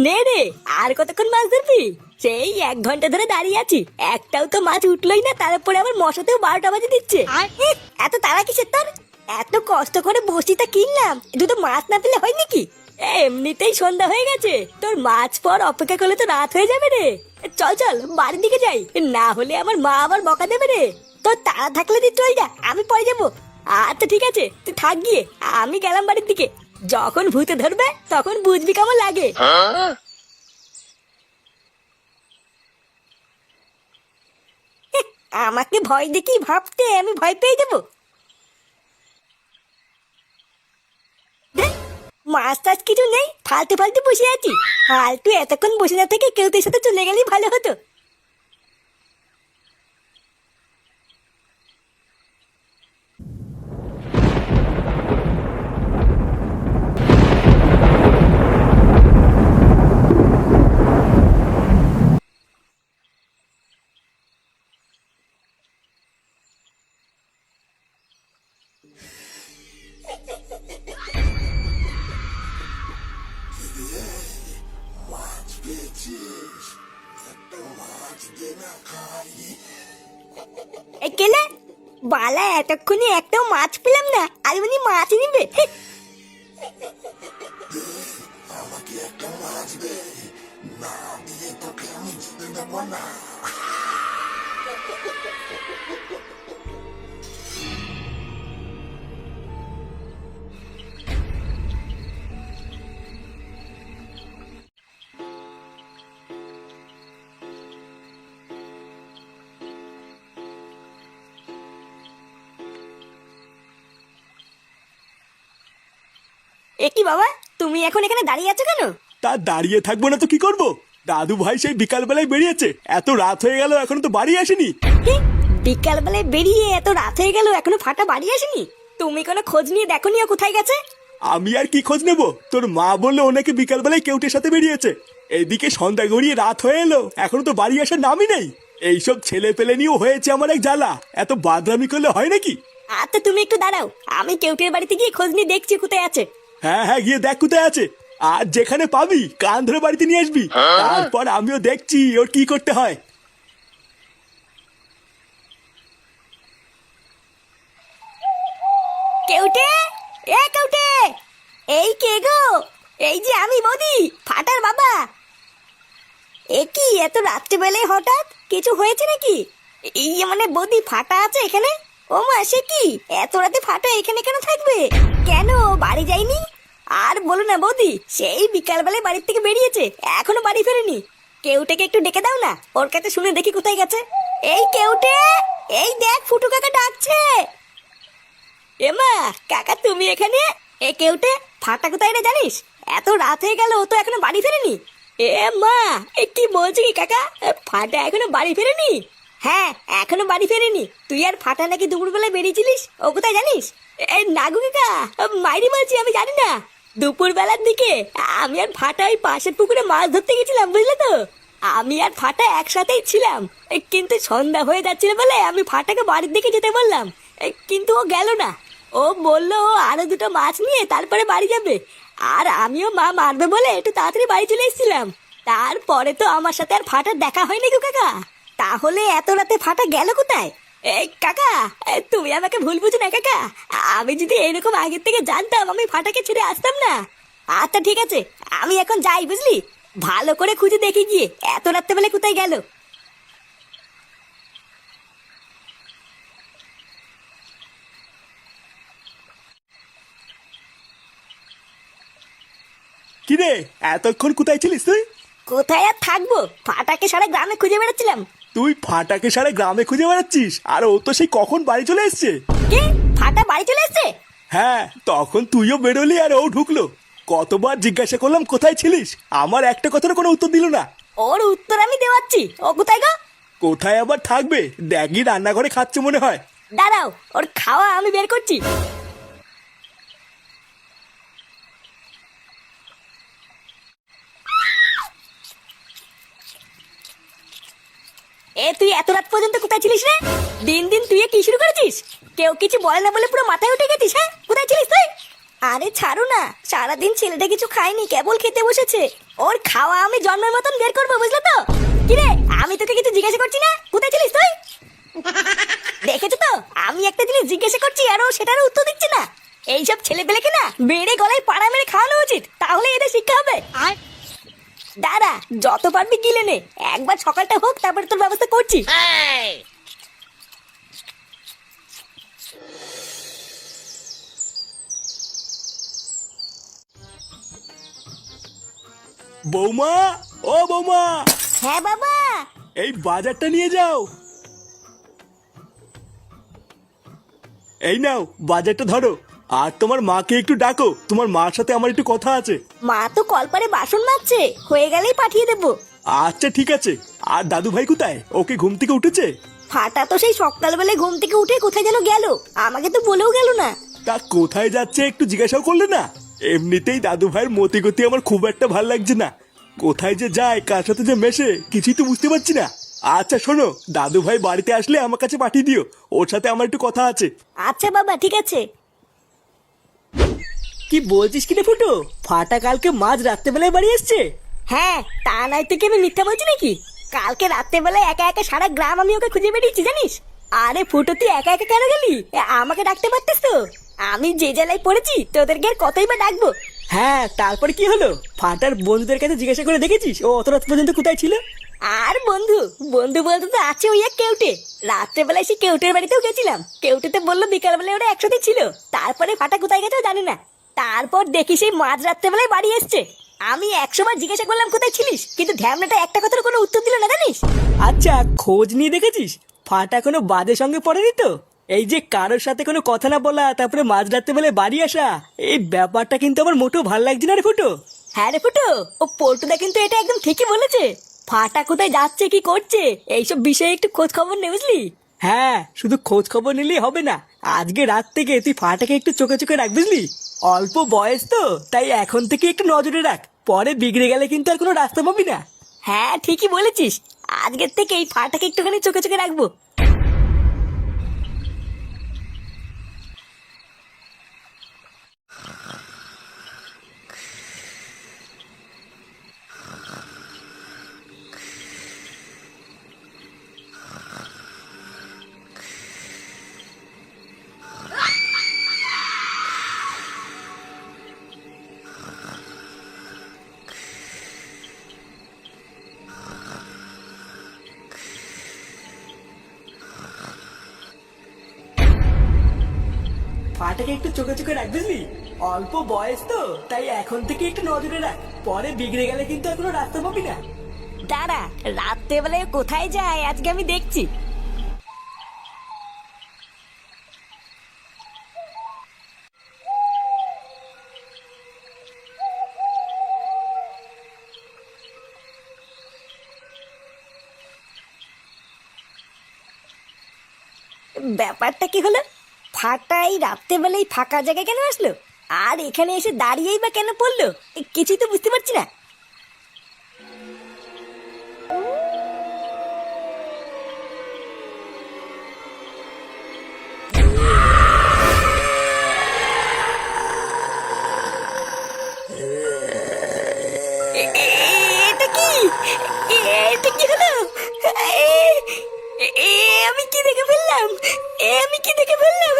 নে রে, আর কতক্ষণ মাছ ধরবি? সেই 1 ঘন্টা ধরে দাঁড়িয়ে আছি, একটাও তো মাছ উঠলোই না, তারপরে আবার মশাতেও 12টা বাজে দিচ্ছে। এত তাড়া কিসের তোর? এত কষ্ট করে বসিটা কিনলাম, দুটো মাছ না পেলে হয় নাকি? এমনিতেই সন্ধ্যা হয়ে গেছে, তোর মাছ পর অপেক্ষা করলে তো রাত হয়ে যাবে রে। চল চল বাড়ির দিকে যাই, না হলে আমার মা আবার বকা দেবে রে। তোর তাড়া থাকলে তুই চল যা, আমি পরে যাবো। আচ্ছা ঠিক আছে, তুই থাক গিয়ে, আমি গেলাম বাড়ির দিকে। যখন ভূতে ধরবে তখন বুঝবি কেমন লাগে। আমাকে ভয় দেখি ভাবতে আমি ভয় পেয়ে যাবো? মাছ টাছ কিছু নেই, ফালতু ফালতু বসে আছি। ফালতু এতক্ষণ বসে না থেকে কেউ তোর সাথে চলে গেলেই ভালো হতো। এই কেলে বালা, এতক্ষণে একটাও মাছ পেলাম না, আর উনি মাছ নিবে? এ কি বাবা, তুমি এখন এখানে দাঁড়িয়ে আছো কেন? তা দাঁড়িয়ে থাকবো না তো কি করব? দাদু ভাই সেই বিকাল বেলায় বেরিয়েছে, এত রাত হয়ে গেল এখনো তো বাড়ি আসেনি। বিকাল বেলায় বেরিয়ে এত রাত হয়ে গেল এখনো ফাটা বাড়ি আসেনি? তুমি কোনো খোঁজ নিয়ে দেখোনি ও কোথায় গেছে? আমি আর কি খোঁজ নেব? তোর মা বললো ওনাকে বিকাল বেলায় কেউটের সাথে বেরিয়েছে। এইদিকে সন্ধ্যা গড়িয়ে রাত হয়ে এলো, এখনো তো বাড়ি আসার নামই নেই। এইসব ছেলে পেলে নিয়েও হয়েছে আমার এক জ্বালা, এত বাদরামি করলে হয় নাকি? আচ্ছা তুমি একটু দাঁড়াও, আমি কেউটের বাড়িতে গিয়ে খোঁজ নিয়ে দেখছি কোথায় আছে। হ্যাঁ হ্যাঁ, গিয়ে দেখ কোথায় আছে। আর যেখানে পাবি কান ধরে বাড়িতে নিয়ে আসবি, তারপর আমিও দেখছি ওর কি করতে হয়। কেউটে, এ কেউটে, এই কে গো? এই যে আমি বৌদি, ফাটার বাবা। এ কি এত রাত্রিবেলায় হঠাৎ, কিছু হয়েছে নাকি? এই মানে বৌদি ফাটা আছে এখানে? ও মা, সে কি এত রাতে ফাটা এখানে কেন থাকবে? কেন বাড়ি যায়নি? আর বলো না বৌদি, সেই বিকাল বেলায় বাড়ির থেকে বেরিয়েছে, এখনো বাড়ি ফেরেনি। কেউটাকে একটু ডেকে দাও না, ওর কাছে শুনে দেখি কোথায় গেছে। এই কেউটে, এই দেখ ফুটু কাকা ডাকছে। এমা, কাকা তুমি এখানে? এ কেউটে, ফাটা কোথায় রে জানিস? এত রাত হয়ে গেল, ও তো এখনো বাড়ি ফেরেনি। এ মা, এ কি বলছি কি কাকা, ফাটা এখনো বাড়ি ফেরেনি? হ্যাঁ, এখনো বাড়ি ফেরেনি। তুই আর ফাটা নাকি দুপুরবেলায় বেরিয়েছিলিস, ও কোথায় জানিস? এই নাগু কাকা, মাইরি বলছি, আমি জানি না। দুপুর বেলার দিকে আমি আর ফাটা ওই পাশের পুকুরে মাছ ধরতে গেছিলাম, বুঝলে তো। আমি আর ফাটা একসাথেই ছিলাম, কিন্তু সন্ধ্যা হয়ে যাচ্ছিল বলে আমি ফাটাকে বাড়ির দিকে যেতে বললাম, কিন্তু ও গেল না। ও বললো ও আরো দুটো মাছ নিয়ে তারপরে বাড়ি যাবে, আর আমিও মা মারবে বলে একটু তাড়াতাড়ি বাড়ি চলে এসেছিলাম। তারপরে তো আমার সাথে আর ফাটার দেখা হয়নি গো কাকা। তাহলে এত রাতে ফাটা গেল কোথায়? এই কাকা, তুমি আমাকে ভুল বুঝো না কাকা। আমি যদি এরকম আগের থেকে জানতাম, আমি ফাটাকে ছেড়ে আসতাম না। আচ্ছা ঠিক আছে, আমি এখন যাই, বুঝলি। ভালো করে খুঁজে দেখি গিয়ে এত রাত্রে বেলা কোথায় গেল। কিরে, এতক্ষণ কোথায় ছিলিস তুই? কোথায় আর থাকবো, ফাটাকে সারা গ্রামে খুঁজে বেড়াচ্ছিলাম। তুই ফাটাকে সারা গ্রামে খুঁজে বেড়াচ্ছিস, আর ও তো সেই কখন বাড়ি চলে এসছে। কে? ফাটা বাড়ি চলে এসছে? হ্যাঁ, তখন তুইও বেরোলি আর ও ঢুকলো। কতবার জিজ্ঞাসা করলাম কোথায় ছিলিস, আমার একটা কথার কোনো উত্তর দিল না। ওর উত্তর আমি দেওয়াচ্ছি, ও কোথায় গো? কোথায় আবার থাকবে, দেখি রান্নাঘরে খাচ্ছে মনে হয়। দাঁড়াও, ওর খাওয়া আমি বের করছি। এ তুই এত রাত পর্যন্ত কোথায় ছিলিস রে? দিন দিন তুই কি শুরু করেছিস? কেউ কিছু বলে না বলে পুরো মাথায় উঠে গেছিস? হ্যাঁ, কোথায় ছিলিস তুই? আরে ছাড়ো না, সারাদিন ছেলেটা কিছু খায়নি, কেবল খেতে বসেছে। ওর খাওয়া আমি জন্মের মতন বের করবো, বুঝলে তো? কিরে, আমি তোকে কিছু জিজ্ঞাসা করছি না, কোথায় ছিলিস তুই? দেখেছো তো, আমি একটা জিনিস জিজ্ঞাসা করছি আর ও সেটারও উত্তর দিচ্ছে না। এইসব ছেলে পেলেকে না বেড়ে গলায় পাড়া মেরে খাওয়ানো উচিত, তাহলে এদের শিক্ষা হবে। দাঁড়া, যত পারবি গিলে নে, একবার সকালটা হোক, তারপরে তোর ব্যবস্থা করছি। বৌমা, ও বৌমা, হ্যাঁ বাবা। এই বাজারটা নিয়ে যাও। এই নাও বাজারটা ধরো, আর তোমার মাকে একটু ডাকো, তোমার মার সাথে আমার একটু কথা আছে। মা তো কলপারে বাসন মাজছে, হয়ে গেলেই পাঠিয়ে দেবো। আচ্ছা ঠিক আছে। আর দাদু ভাই কোথায়? ওকে ঘুম থেকে উঠেছে? ফাটা তো সেই সকালবেলায় ঘুম থেকে উঠে কোথায় যেন গেল, আমাকে তো বলেও গেল না। তা কোথায় যাচ্ছে একটু জিজ্ঞাসাও করলে না? এমনিতেই দাদু ভাইয়ের মতি গতি আমার খুব একটা ভাল লাগছে না, কোথায় যে যায় কার সাথে যে মেশে কিছুই তো বুঝতে পারছি না। আচ্ছা শোনো, দাদু ভাই বাড়িতে আসলে আমার কাছে পাঠিয়ে দিও, ওর সাথে আমার একটু কথা আছে। আচ্ছা বাবা, ঠিক আছে। কি বলছিস কি রে ফুটো? ফাটা কালকে মাঝ রাত্রেবেলায় বাড়ি এসছে? হ্যাঁ, তা নয় তো কি আমি মিথ্যা বলছি নাকি? কালকে রাত্রেবেলায় একা একা সারা গ্রাম আমি ওকে খুঁজে বেরিয়েছি, জানিস? আরে ফুটো, তুই একা একা কেন গেলি? আমাকে ডাকতে পারতিস তো। আমি যে জেলায় পড়েছি তোদেরকে আর কতই বা ডাকবো। হ্যাঁ, তারপর কি হলো? ফাটার বন্ধুদের কাছে জিজ্ঞাসা করে দেখেছিস ও অত রাত পর্যন্ত কোথায় ছিল? আর বন্ধু বন্ধু বলতে তো আছে ওই এক কেউটে। রাত্রেবেলায় সে কেউটের বাড়িতেও গেছিলাম, কেউটেতে বললো বিকালবেলায় ওরা একসাথে ছিল। তারপরে ফাটা কোথায় গেছে জানি না। তারপর দেখি সেই মাঝ রাত্রেবেলায় বাড়ি এসছে। আমি 100 বার জিজ্ঞাসা করলাম কোথায় ছিলিস, কিন্তু ঢ্যামনাটা একটা কথার কোনো উত্তর দিল না, জানিস? আচ্ছা, খোঁজ নিয়ে দেখেছিস ফাটা কোনো বাজের সঙ্গে পড়েনি তো? এই যে কারোর সাথে কোনো কথা না বলা, তারপরে মাঝ রাত্রেবেলায় বাড়ি আসা, এই ব্যাপারটা কিন্তু আমার মোটেও ভালো লাগছে না রে ফুটো। হ্যাঁ রে ফুটো, ও পল্টুদা কিন্তু এটা একদম ঠিকই বলেছে। ফাটা কোথায় যাচ্ছে, কি করছে, এইসব বিষয়ে একটু খোঁজ খবর নে, বুঝলি? হ্যাঁ, শুধু খোঁজ খবর নিলেই হবে না, আজকে রাত থেকে তুই ফাটাকে একটু চোখে চোখে রাখ, বুঝলি? অল্প বয়স তো, তাই এখন থেকে একটু নজরে রাখ, পরে বিগড়ে গেলে কিন্তু আর কোনো রাস্তা পাবি না। হ্যাঁ ঠিকই বলেছিস, আজকের থেকে এই ফাটাকে একটুখানি চোখে চোখে রাখবো। ফাটাকে একটু চোখে চোখে রাখ, বুঝলি? অল্প বয়স তো, তাই এখন থেকে একটু নজরে রাখ, পরে বিগড়ে গেলে কিন্তু আর কোনো রাস্তা পাবি না। দাঁড়া, রাত্রেবেলায় কোথায় যায় আজকে আমি দেখছি। ব্যাপারটা কি হলো? ফাটাই রাত্রেবেলায় ফাঁকা জায়গায় কেন আসলো, আর এখানে এসে দাঁড়িয়েই বা কেন পড়লো? কিছুই তো বুঝতে পারছি না। এটা কি? এটা কি হলো? আমি কি দেখে ফেললাম? আমি কি দেখে ফেললাম?